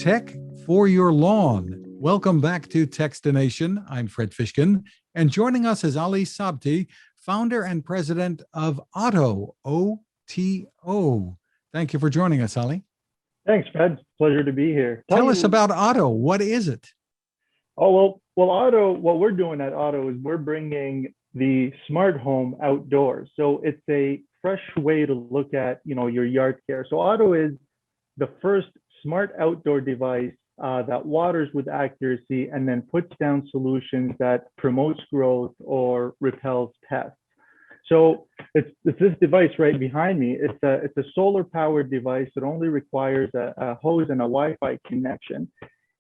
Tech for your lawn. Welcome back to Techstination. I'm Fred Fishkin, and joining us is Ali Sabti, founder and president of OtO, OTO. Thank you for joining us, Ali. Thanks, Fred. Pleasure to be here. Tell us about OtO. What is it? Well, OtO, what we're doing at OtO is we're bringing the smart home outdoors. So it's a fresh way to look at, your yard care. So OtO is the first smart outdoor device that waters with accuracy and then puts down solutions that promotes growth or repels pests. So it's this device right behind me. It's a solar powered device that only requires a hose and a Wi-Fi connection.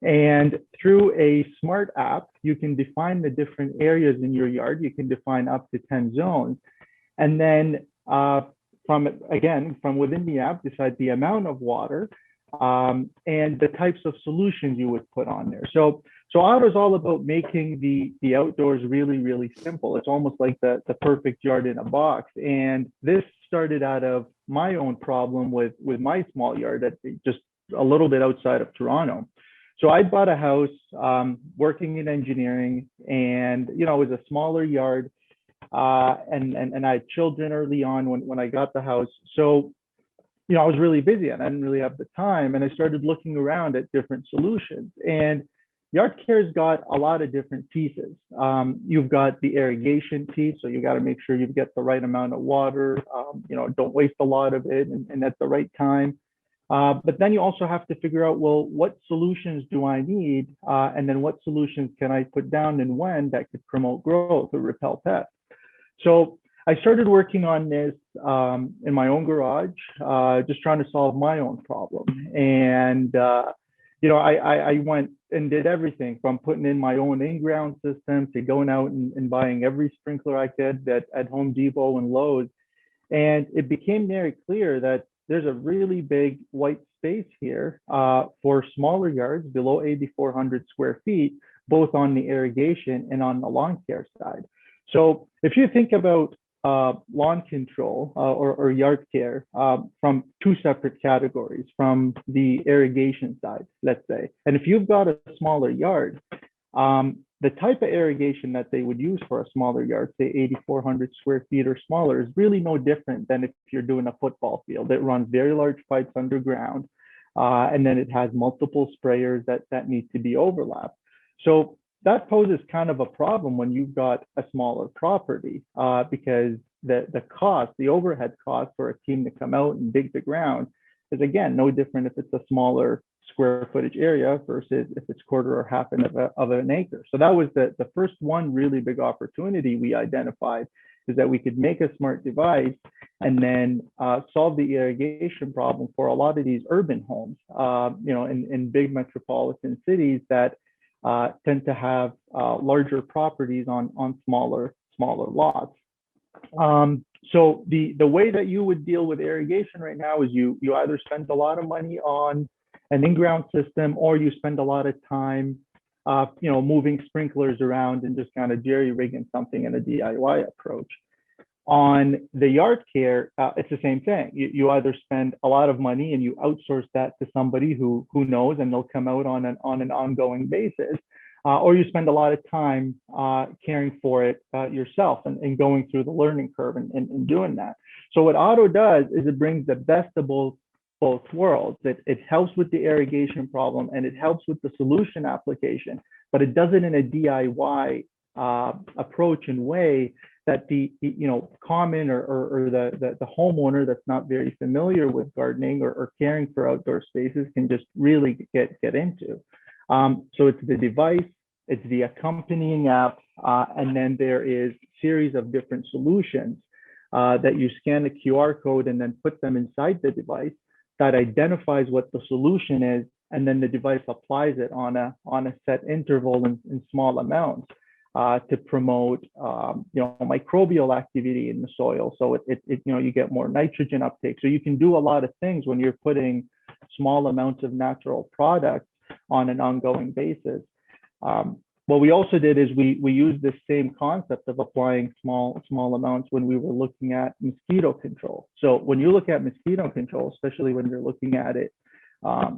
And through a smart app, you can define the different areas in your yard. You can define up to 10 zones. And then from within the app, decide the amount of water and the types of solutions you would put on there. So OtO is all about making the outdoors really, really simple. It's almost like the perfect yard in a box. And this started out of my own problem with my small yard at just a little bit outside of Toronto. So I bought a house working in engineering, and it was a smaller yard, and I had children early on when I got the house. So I was really busy and I didn't really have the time, and I started looking around at different solutions. And yard care's got a lot of different pieces. You've got the irrigation piece, so you got to make sure you get the right amount of water. Don't waste a lot of it, and at the right time. But then you also have to figure out, well, what solutions do I need? And then what solutions can I put down and when that could promote growth or repel pests? So I started working on this in my own garage, just trying to solve my own problem. And, I went and did everything from putting in my own in-ground system to going out and buying every sprinkler I could at Home Depot and Lowe's. And it became very clear that there's a really big white space here for smaller yards below 8,400 square feet, both on the irrigation and on the lawn care side. So if you think about lawn control or yard care from two separate categories, from the irrigation side, let's say, and if you've got a smaller yard, the type of irrigation that they would use for a smaller yard, say 8,400 square feet or smaller, is really no different than if you're doing a football field. It runs very large pipes underground, and then it has multiple sprayers that need to be overlapped. So that poses kind of a problem when you've got a smaller property, because the overhead cost for a team to come out and dig the ground is, again, no different if it's a smaller square footage area versus if it's quarter or half of an acre. So that was the first one really big opportunity we identified, is that we could make a smart device and then solve the irrigation problem for a lot of these urban homes, in big metropolitan cities that tend to have larger properties on smaller lots. So the way that you would deal with irrigation right now is you either spend a lot of money on an in-ground system, or you spend a lot of time, moving sprinklers around and just kind of jerry-rigging something in a DIY approach. On the yard care, it's the same thing. You either spend a lot of money and you outsource that to somebody who knows, and they'll come out on an ongoing basis, or you spend a lot of time caring for it yourself and going through the learning curve and doing that. So what OtO does is it brings the best of both worlds. It helps with the irrigation problem and it helps with the solution application, but it does it in a DIY approach and way that the common or the homeowner that's not very familiar with gardening or caring for outdoor spaces can just really get into. So it's the device, it's the accompanying app, and then there is a series of different solutions that you scan the QR code and then put them inside the device that identifies what the solution is, and then the device applies it on a set interval in small amounts to promote microbial activity in the soil. So you get more nitrogen uptake. So you can do a lot of things when you're putting small amounts of natural products on an ongoing basis. What we also did is we used this same concept of applying small amounts when we were looking at mosquito control. So when you look at mosquito control, especially when you're looking at it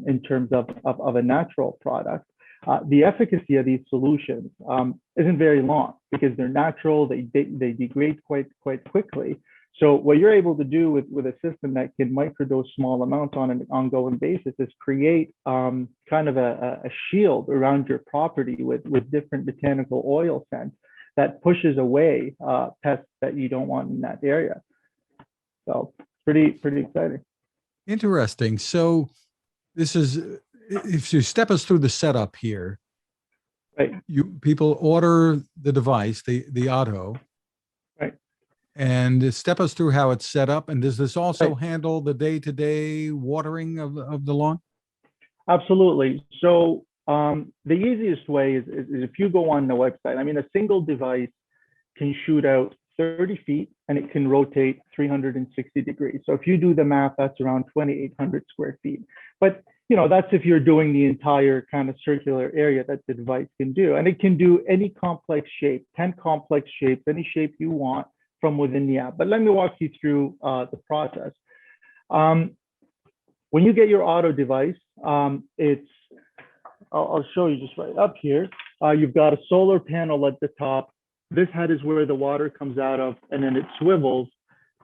in terms of a natural product. The efficacy of these solutions isn't very long because they're natural, they degrade quite quickly. So what you're able to do with a system that can microdose small amounts on an ongoing basis is create kind of a shield around your property with different botanical oil scents that pushes away pests that you don't want in that area. So pretty exciting. Interesting. So this is, if you step us through the setup here, Right. People order the device, the OtO, Right. and step us through how it's set up. And does this also Right. handle the day-to-day watering of the lawn? Absolutely. So the easiest way is if you go on the website. I mean, a single device can shoot out 30 feet and it can rotate 360 degrees. So if you do the math, that's around 2,800 square feet. But that's if you're doing the entire kind of circular area that the device can do. And it can do any complex shape, 10 complex shapes, any shape you want from within the app. But let me walk you through the process. When you get your OtO device, I'll show you just right up here. You've got a solar panel at the top. This head is where the water comes out of, and then it swivels.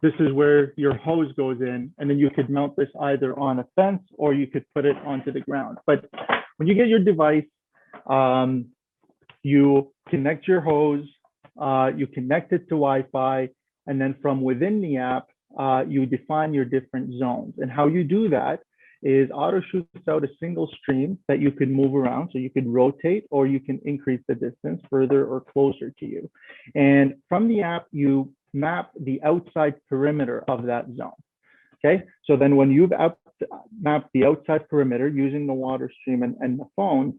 This is where your hose goes in, and then you could mount this either on a fence or you could put it onto the ground. But when you get your device, you connect your hose, you connect it to Wi-Fi, and then from within the app, you define your different zones. And how you do that is OtO shoots out a single stream that you can move around. So you could rotate or you can increase the distance further or closer to you. And from the app, you map the outside perimeter of that zone. Okay, so then when you've mapped the outside perimeter using the water stream and the phone,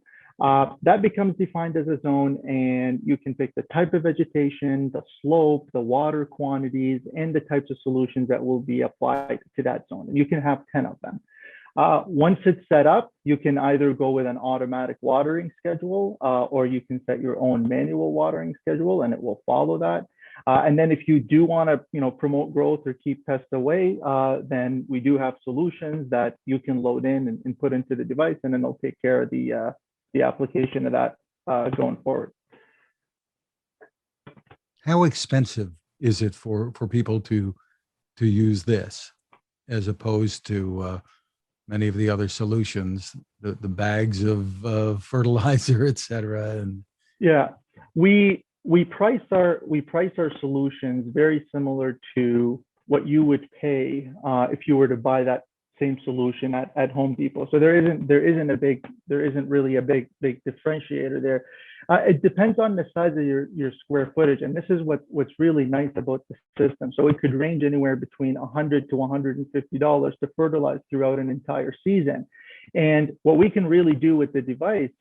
that becomes defined as a zone, and you can pick the type of vegetation, the slope, the water quantities, and the types of solutions that will be applied to that zone. And you can have 10 of them. Once it's set up, you can either go with an automatic watering schedule, or you can set your own manual watering schedule, and it will follow that. And then if you do want to, promote growth or keep pests away, then we do have solutions that you can load in and put into the device, and then they'll take care of the application of that going forward. How expensive is it for people to use this as opposed to many of the other solutions, the bags of fertilizer, et cetera? And yeah, we price our solutions very similar to what you would pay if you were to buy that same solution at Home Depot. So there isn't really a big differentiator there. It depends on the size of your square footage, and this is what's really nice about the system. So it could range anywhere between $100 to $150 to fertilize throughout an entire season. And what we can really do with the device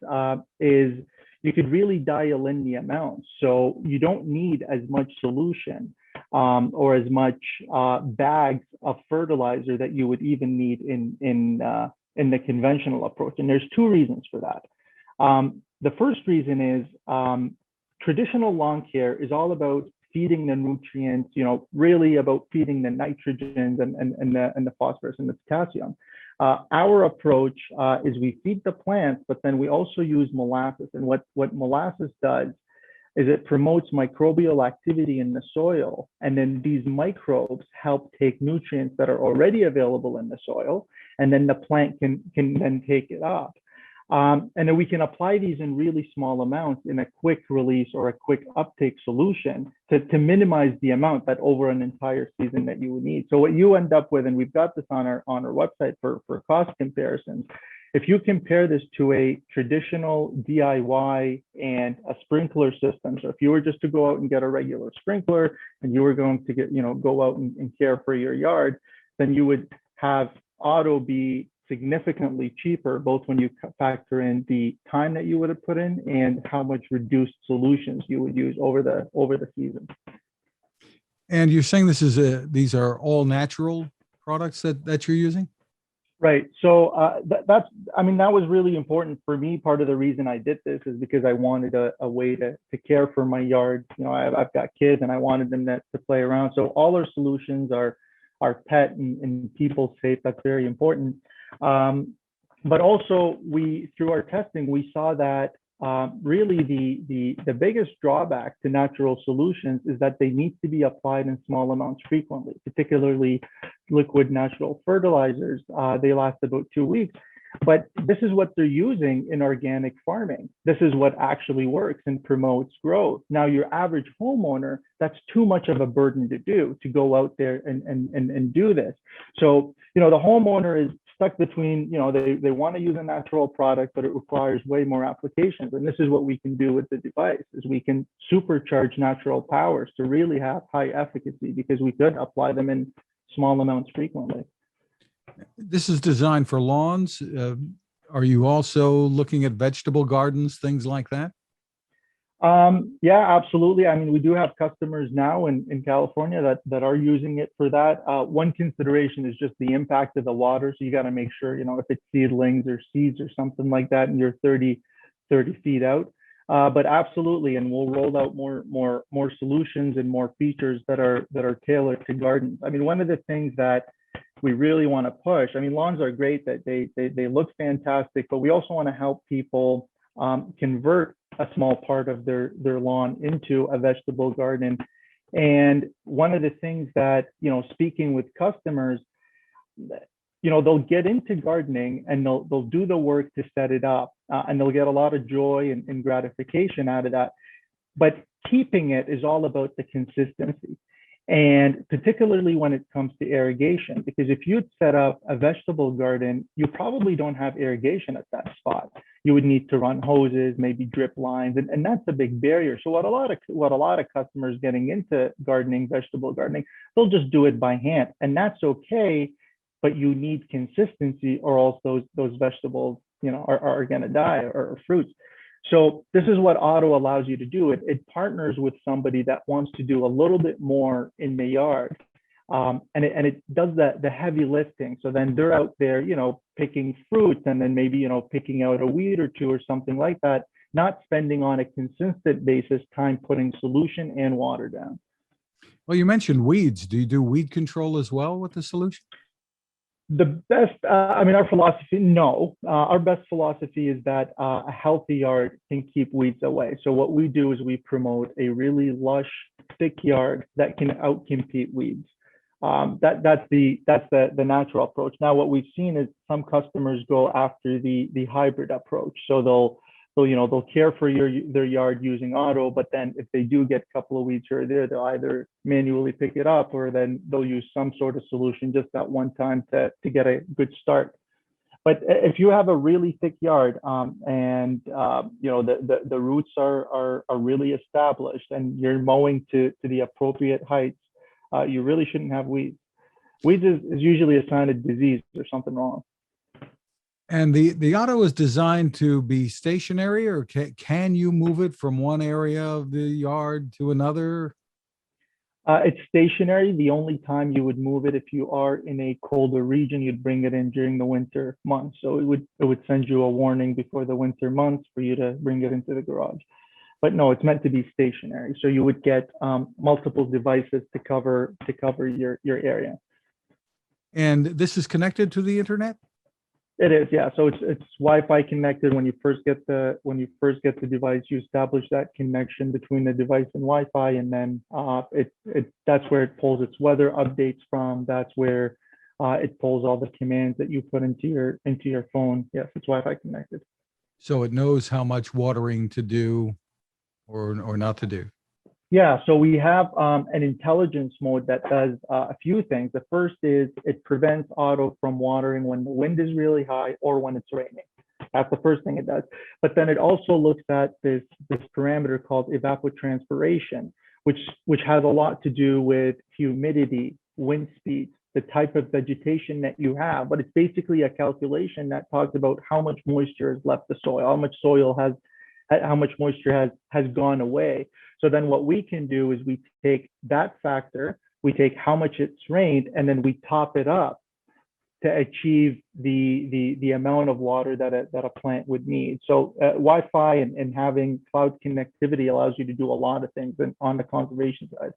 is you could really dial in the amount. So you don't need as much solution or as much bags of fertilizer that you would even need in the conventional approach. And there's two reasons for that. The first reason is traditional lawn care is all about feeding the nutrients, really about feeding the nitrogens and the phosphorus and the potassium. Our approach is we feed the plants, but then we also use molasses. And what molasses does is it promotes microbial activity in the soil. And then these microbes help take nutrients that are already available in the soil, and then the plant can then take it up. And then we can apply these in really small amounts in a quick release or a quick uptake solution to minimize the amount that over an entire season that you would need. So what you end up with, and we've got this on our website for cost comparisons, if you compare this to a traditional DIY and a sprinkler system, so if you were just to go out and get a regular sprinkler and you were going to go out and care for your yard, then you would have OtO be significantly cheaper, both when you factor in the time that you would have put in and how much reduced solutions you would use over the season. And you're saying these are all natural products that you're using? Right. So that was really important for me. Part of the reason I did this is because I wanted a way to care for my yard. I've got kids and I wanted them to play around. So all our solutions are pet and people safe. That's very important. But also, through our testing, we saw that really the biggest drawback to natural solutions is that they need to be applied in small amounts frequently, particularly liquid natural fertilizers. They last about 2 weeks. But this is what they're using in organic farming. This is what actually works and promotes growth. Now, your average homeowner, that's too much of a burden to do, to go out there and do this. So, the homeowner is stuck between, they want to use a natural product, but it requires way more applications. And this is what we can do with the device, is we can supercharge natural powers to really have high efficacy, because we could apply them in small amounts frequently. This is designed for lawns. Are you also looking at vegetable gardens, things like that? Yeah, absolutely. I mean, we do have customers now in California that are using it for that. One consideration is just the impact of the water. So you got to make sure, if it's seedlings or seeds or something like that, and you're 30 feet out. But absolutely, and we'll roll out more solutions and more features that are tailored to gardens. I mean, one of the things that we really want to push, I mean, lawns are great, that they look fantastic, but we also want to help people convert a small part of their lawn into a vegetable garden. And one of the things that, speaking with customers, they'll get into gardening and they'll do the work to set it up, and they'll get a lot of joy and gratification out of that. But keeping it is all about the consistency. And particularly when it comes to irrigation, because if you'd set up a vegetable garden, you probably don't have irrigation at that spot. You would need to run hoses, maybe drip lines, and that's a big barrier. So what a lot of customers getting into gardening, vegetable gardening, they'll just do it by hand, and that's okay. But you need consistency, or else those vegetables, are going to die, or fruits. So this is what OtO allows you to do. It partners with somebody that wants to do a little bit more in the yard, and it does the heavy lifting. So then they're out there, picking fruits, and then maybe, picking out a weed or two or something like that, not spending on a consistent basis time putting solution and water down. Well, you mentioned weeds. Do you do weed control as well with the solution? The best, our philosophy, no. Our best philosophy is that a healthy yard can keep weeds away. So what we do is we promote a really lush, thick yard that can outcompete weeds. That's the natural approach. Now, what we've seen is some customers go after the hybrid approach. So they'll care for their yard using OtO, but then if they do get a couple of weeds here or there, they'll either manually pick it up, or then they'll use some sort of solution just that one time to get a good start. But if you have a really thick yard, and the roots are really established, and you're mowing to the appropriate heights, you really shouldn't have weeds. Weeds is usually a sign of disease or something wrong. And the OtO is designed to be stationary, or can you move it from one area of the yard to another? It's stationary. The only time you would move it, if you are in a colder region, you'd bring it in during the winter months. So it would send you a warning before the winter months for you to bring it into the garage. But no, it's meant to be stationary. So you would get multiple devices to cover your area. And this is connected to the internet? It is, yeah. So it's Wi-Fi connected. When you first get the device, you establish that connection between the device and Wi-Fi, and then that's where it pulls its weather updates from. That's where it pulls all the commands that you put into your phone. Yes, it's Wi-Fi connected. So it knows how much watering to do or not to do. Yeah, so we have an intelligence mode that does a few things. The first is it prevents OtO from watering when the wind is really high or when it's raining. That's the first thing it does. But then it also looks at this parameter called evapotranspiration, which has a lot to do with humidity, wind speed, the type of vegetation that you have. But it's basically a calculation that talks about how much moisture has left the soil, how much moisture has gone away. So then what we can do is we take that factor, we take how much it's rained, and then we top it up to achieve the amount of water that a plant would need. So Wi-Fi and having cloud connectivity allows you to do a lot of things on the conservation side.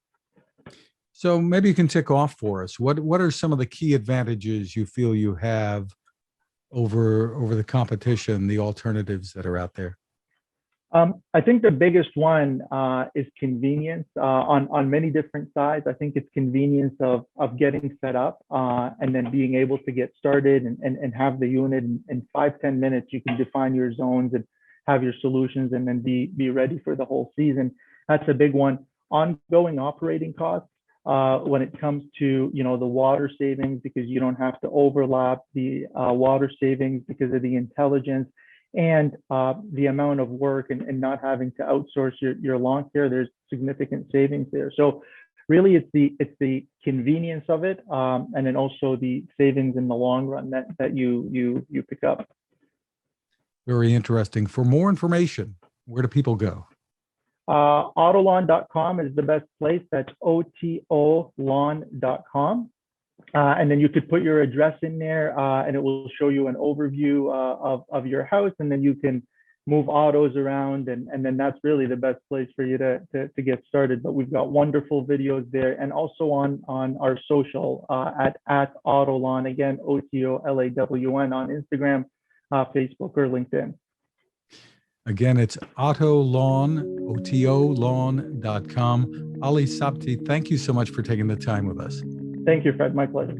So maybe you can tick off for us. What are some of the key advantages you feel you have over the competition, the alternatives that are out there? I think the biggest one is convenience on many different sides. I think it's convenience of getting set up and then being able to get started and have the unit in 5-10 minutes. You can define your zones and have your solutions and then be ready for the whole season. That's a big one. Ongoing operating costs when it comes to the water savings, because you don't have to overlap the water savings because of the intelligence and the amount of work and not having to outsource your lawn care. There's significant savings there. So really it's the convenience of it and then also the savings in the long run that you pick up. Very interesting. For more information, where do people go? OtOLawn.com is the best place. That's OtOLawn.com. And then you could put your address in there and it will show you an overview of your house, and then you can move autos around, and then that's really the best place for you to get started. But we've got wonderful videos there, and also on our social at OtO Lawn, again, OTOLAWN on Instagram, Facebook, or LinkedIn. Again, it's OtO Lawn, OtOLawn.com. Ali Sabti, thank you so much for taking the time with us. Thank you, Fred. My pleasure.